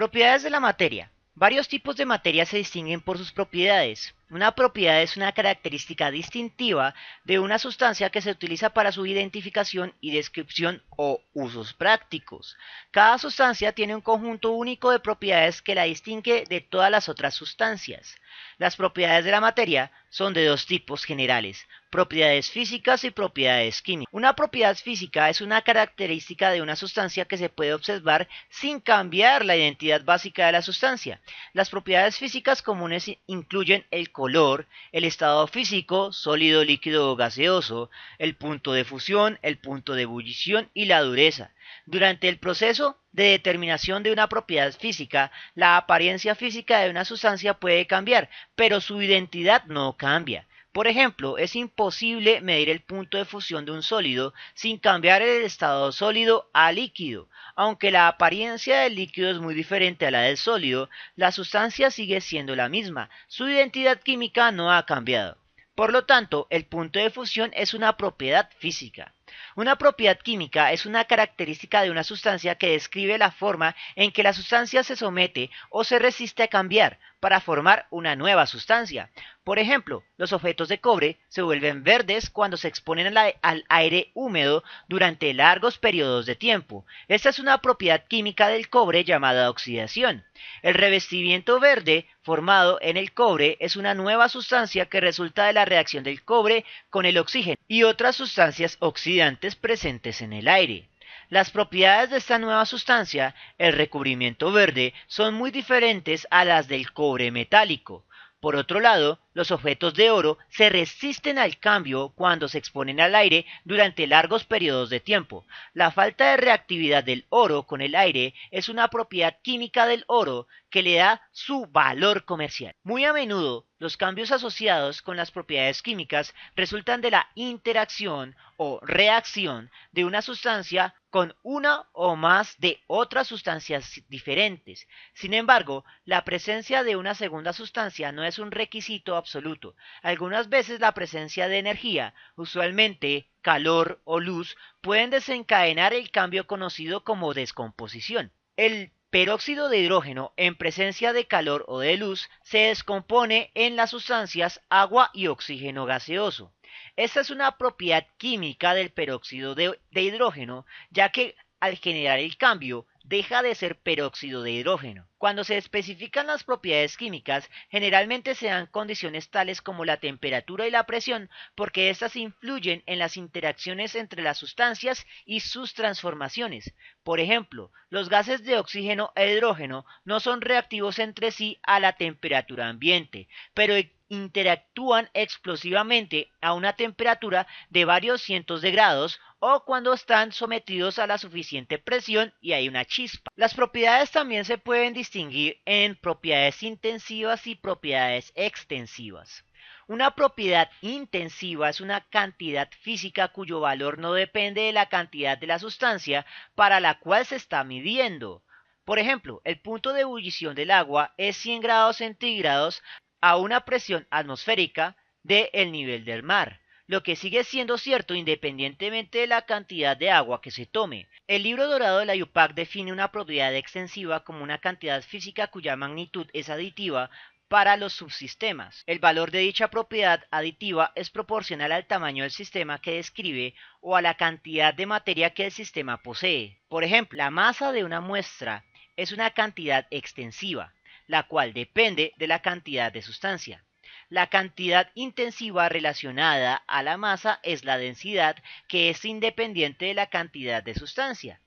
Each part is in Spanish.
Propiedades de la materia. Varios tipos de materia se distinguen por sus propiedades. Una propiedad es una característica distintiva de una sustancia que se utiliza para su identificación y descripción o usos prácticos. Cada sustancia tiene un conjunto único de propiedades que la distingue de todas las otras sustancias. Las propiedades de la materia son de dos tipos generales: propiedades físicas y propiedades químicas. Una propiedad física es una característica de una sustancia que se puede observar sin cambiar la identidad básica de la sustancia. Las propiedades físicas comunes incluyen el color, el estado físico, sólido, líquido o gaseoso, el punto de fusión, el punto de ebullición y la dureza. Durante el proceso de determinación de una propiedad física, la apariencia física de una sustancia puede cambiar, pero su identidad no cambia. Por ejemplo, es imposible medir el punto de fusión de un sólido sin cambiar el estado sólido a líquido. Aunque la apariencia del líquido es muy diferente a la del sólido, la sustancia sigue siendo la misma. Su identidad química no ha cambiado. Por lo tanto, el punto de fusión es una propiedad física. Una propiedad química es una característica de una sustancia que describe la forma en que la sustancia se somete o se resiste a cambiar para formar una nueva sustancia. Por ejemplo, los objetos de cobre se vuelven verdes cuando se exponen al aire húmedo durante largos periodos de tiempo. Esta es una propiedad química del cobre llamada oxidación. El revestimiento verde formado en el cobre es una nueva sustancia que resulta de la reacción del cobre con el oxígeno y otras sustancias oxidantes presentes en el aire. Las propiedades de esta nueva sustancia, el recubrimiento verde, son muy diferentes a las del cobre metálico. Por otro lado, los objetos de oro se resisten al cambio cuando se exponen al aire durante largos periodos de tiempo. La falta de reactividad del oro con el aire es una propiedad química del oro que le da su valor comercial. Muy a menudo, los cambios asociados con las propiedades químicas resultan de la interacción o reacción de una sustancia con una o más de otras sustancias diferentes. Sin embargo, la presencia de una segunda sustancia no es un requisito absoluto. Algunas veces la presencia de energía, usualmente calor o luz, pueden desencadenar el cambio conocido como descomposición. El peróxido de hidrógeno, en presencia de calor o de luz, se descompone en las sustancias agua y oxígeno gaseoso. Esta es una propiedad química del peróxido de hidrógeno, ya que al generar el cambio deja de ser peróxido de hidrógeno. Cuando se especifican las propiedades químicas, generalmente se dan condiciones tales como la temperatura y la presión, porque éstas influyen en las interacciones entre las sustancias y sus transformaciones. Por ejemplo, los gases de oxígeno e hidrógeno no son reactivos entre sí a la temperatura ambiente, pero interactúan explosivamente a una temperatura de varios cientos de grados o cuando están sometidos a la suficiente presión y hay una chispa. Las propiedades también se pueden distinguir en propiedades intensivas y propiedades extensivas. Una propiedad intensiva es una cantidad física cuyo valor no depende de la cantidad de la sustancia para la cual se está midiendo. Por ejemplo, el punto de ebullición del agua es 100 grados centígrados a una presión atmosférica del nivel del mar, lo que sigue siendo cierto independientemente de la cantidad de agua que se tome. El libro dorado de la IUPAC define una propiedad extensiva como una cantidad física cuya magnitud es aditiva para los subsistemas. El valor de dicha propiedad aditiva es proporcional al tamaño del sistema que describe o a la cantidad de materia que el sistema posee. Por ejemplo, la masa de una muestra es una cantidad extensiva, la cual depende de la cantidad de sustancia. La cantidad intensiva relacionada a la masa es la densidad, que es independiente de la cantidad de sustancia.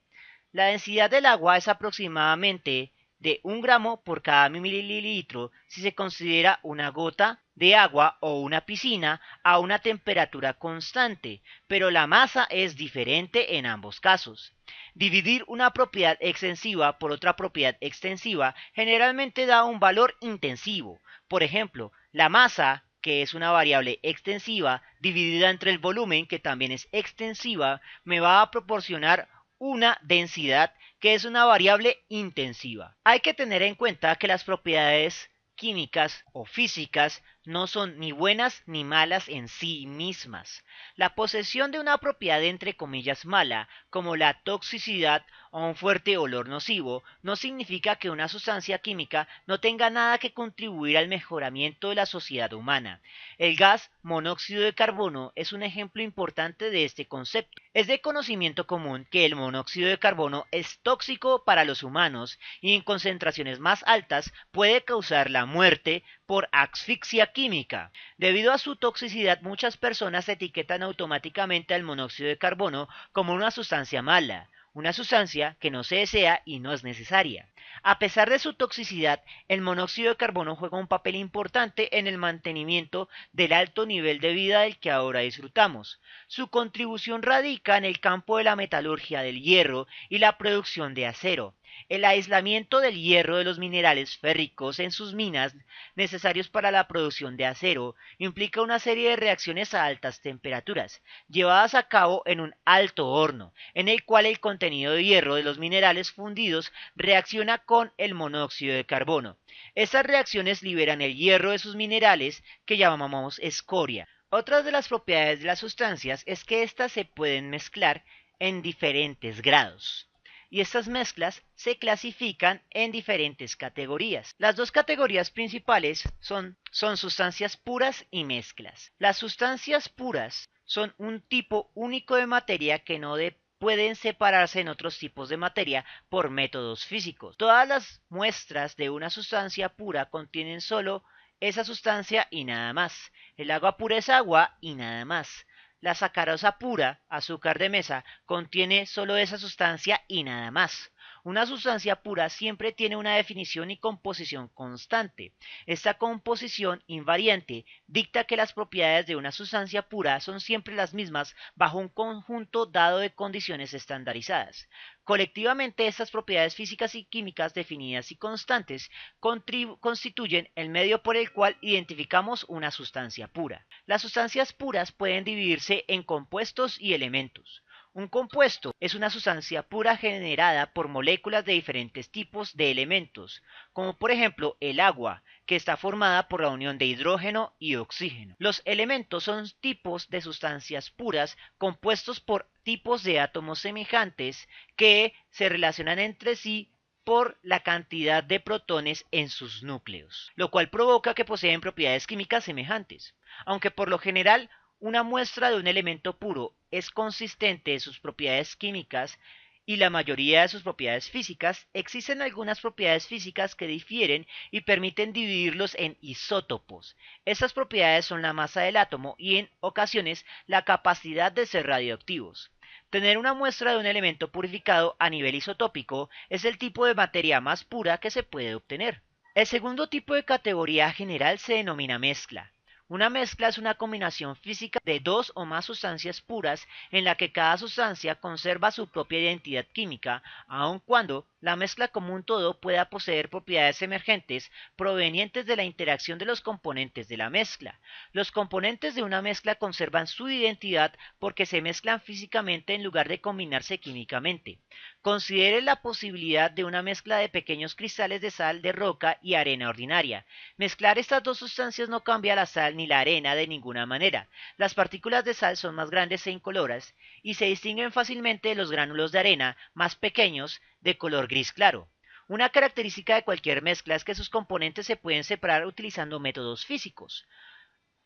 La densidad del agua es aproximadamente de 1 gramo por cada mililitro si se considera una gota de agua o una piscina a una temperatura constante, pero la masa es diferente en ambos casos. Dividir una propiedad extensiva por otra propiedad extensiva generalmente da un valor intensivo. Por ejemplo, la masa, que es una variable extensiva, dividida entre el volumen, que también es extensiva, me va a proporcionar una densidad, que es una variable intensiva. Hay que tener en cuenta que las propiedades químicas o físicas no son ni buenas ni malas en sí mismas. La posesión de una propiedad entre comillas mala, como la toxicidad o un fuerte olor nocivo, no significa que una sustancia química no tenga nada que contribuir al mejoramiento de la sociedad humana. El gas monóxido de carbono es un ejemplo importante de este concepto. Es de conocimiento común que el monóxido de carbono es tóxico para los humanos y en concentraciones más altas puede causar la muerte por asfixia química. Debido a su toxicidad, muchas personas etiquetan automáticamente al monóxido de carbono como una sustancia mala, una sustancia que no se desea y no es necesaria. A pesar de su toxicidad, el monóxido de carbono juega un papel importante en el mantenimiento del alto nivel de vida del que ahora disfrutamos. Su contribución radica en el campo de la metalurgia del hierro y la producción de acero. El aislamiento del hierro de los minerales férricos en sus minas necesarios para la producción de acero implica una serie de reacciones a altas temperaturas, llevadas a cabo en un alto horno, en el cual el contenido de hierro de los minerales fundidos reacciona con el monóxido de carbono. Estas reacciones liberan el hierro de sus minerales, que llamamos escoria. Otras de las propiedades de las sustancias es que éstas se pueden mezclar en diferentes grados y estas mezclas se clasifican en diferentes categorías. Las dos categorías principales son sustancias puras y mezclas. Las sustancias puras son un tipo único de materia que no pueden separarse en otros tipos de materia por métodos físicos. Todas las muestras de una sustancia pura contienen solo esa sustancia y nada más. El agua pura es agua y nada más. La sacarosa pura, azúcar de mesa, contiene solo esa sustancia y nada más. Una sustancia pura siempre tiene una definición y composición constante. Esta composición invariante dicta que las propiedades de una sustancia pura son siempre las mismas bajo un conjunto dado de condiciones estandarizadas. Colectivamente, estas propiedades físicas y químicas definidas y constantes constituyen el medio por el cual identificamos una sustancia pura. Las sustancias puras pueden dividirse en compuestos y elementos. Un compuesto es una sustancia pura generada por moléculas de diferentes tipos de elementos, como por ejemplo el agua, que está formada por la unión de hidrógeno y oxígeno. Los elementos son tipos de sustancias puras compuestos por tipos de átomos semejantes que se relacionan entre sí por la cantidad de protones en sus núcleos, lo cual provoca que poseen propiedades químicas semejantes. Aunque por lo general una muestra de un elemento puro es consistente de sus propiedades químicas y la mayoría de sus propiedades físicas, existen algunas propiedades físicas que difieren y permiten dividirlos en isótopos. Estas propiedades son la masa del átomo y en ocasiones la capacidad de ser radioactivos. Tener una muestra de un elemento purificado a nivel isotópico es el tipo de materia más pura que se puede obtener. El segundo tipo de categoría general se denomina mezcla. Una mezcla es una combinación física de dos o más sustancias puras en la que cada sustancia conserva su propia identidad química, aun cuando la mezcla como un todo pueda poseer propiedades emergentes provenientes de la interacción de los componentes de la mezcla. Los componentes de una mezcla conservan su identidad porque se mezclan físicamente en lugar de combinarse químicamente. Considere la posibilidad de una mezcla de pequeños cristales de sal de roca y arena ordinaria. Mezclar estas dos sustancias no cambia la sal ni la arena de ninguna manera. Las partículas de sal son más grandes e incoloras y se distinguen fácilmente de los gránulos de arena más pequeños de color gris claro. Una característica de cualquier mezcla es que sus componentes se pueden separar utilizando métodos físicos.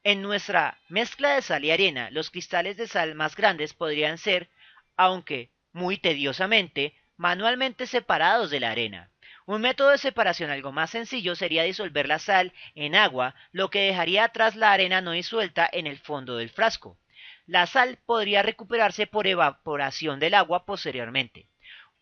En nuestra mezcla de sal y arena, los cristales de sal más grandes podrían ser, aunque muy tediosamente, manualmente separados de la arena. Un método de separación algo más sencillo sería disolver la sal en agua, lo que dejaría atrás la arena no disuelta en el fondo del frasco. La sal podría recuperarse por evaporación del agua posteriormente.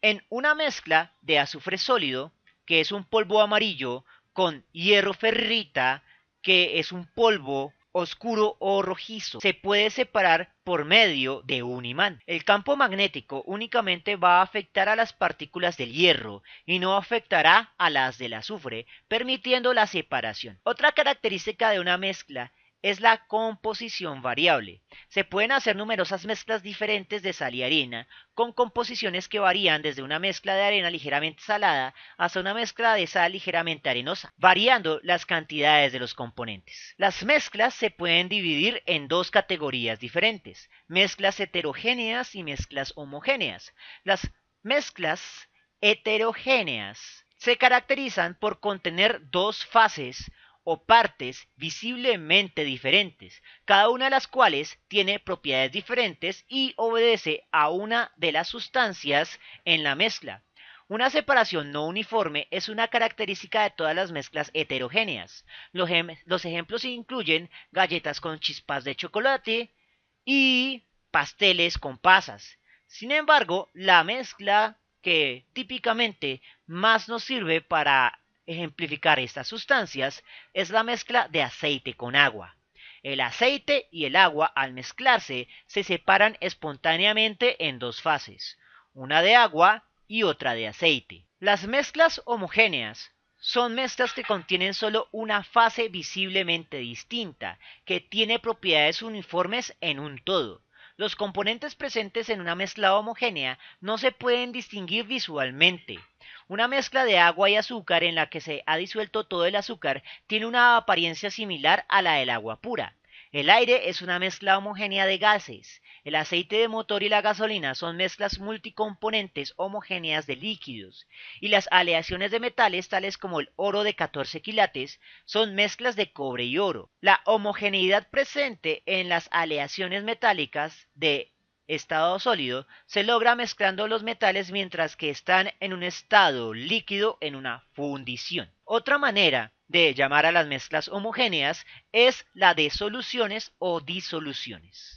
En una mezcla de azufre sólido, que es un polvo amarillo, con hierro ferrita, que es un polvo oscuro o rojizo, se puede separar por medio de un imán. El campo magnético únicamente va a afectar a las partículas del hierro y no afectará a las del azufre, permitiendo la separación. Otra característica de una mezcla es la composición variable. Se pueden hacer numerosas mezclas diferentes de sal y arena, con composiciones que varían desde una mezcla de arena ligeramente salada hasta una mezcla de sal ligeramente arenosa, variando las cantidades de los componentes. Las mezclas se pueden dividir en dos categorías diferentes: mezclas heterogéneas y mezclas homogéneas. Las Mezclas heterogéneas se caracterizan por contener dos fases o partes visiblemente diferentes, cada una de las cuales tiene propiedades diferentes y obedece a una de las sustancias en la mezcla. Una separación no uniforme es una característica de todas las mezclas heterogéneas. Los ejemplos incluyen galletas con chispas de chocolate y pasteles con pasas. Sin embargo, la mezcla que típicamente más nos sirve para ejemplificar estas sustancias es la mezcla de aceite con agua. El aceite y el agua al mezclarse se separan espontáneamente en dos fases, una de agua y otra de aceite. Las mezclas homogéneas son mezclas que contienen solo una fase visiblemente distinta, que tiene propiedades uniformes en un todo. Los componentes presentes en una mezcla homogénea no se pueden distinguir visualmente. Una mezcla de agua y azúcar en la que se ha disuelto todo el azúcar tiene una apariencia similar a la del agua pura. El aire es una mezcla homogénea de gases. El aceite de motor y la gasolina son mezclas multicomponentes homogéneas de líquidos. Y las aleaciones de metales, tales como el oro de 14 quilates, son mezclas de cobre y oro. La homogeneidad presente en las aleaciones metálicas de estado sólido se logra mezclando los metales mientras que están en un estado líquido en una fundición. Otra manera de llamar a las mezclas homogéneas es la de soluciones o disoluciones.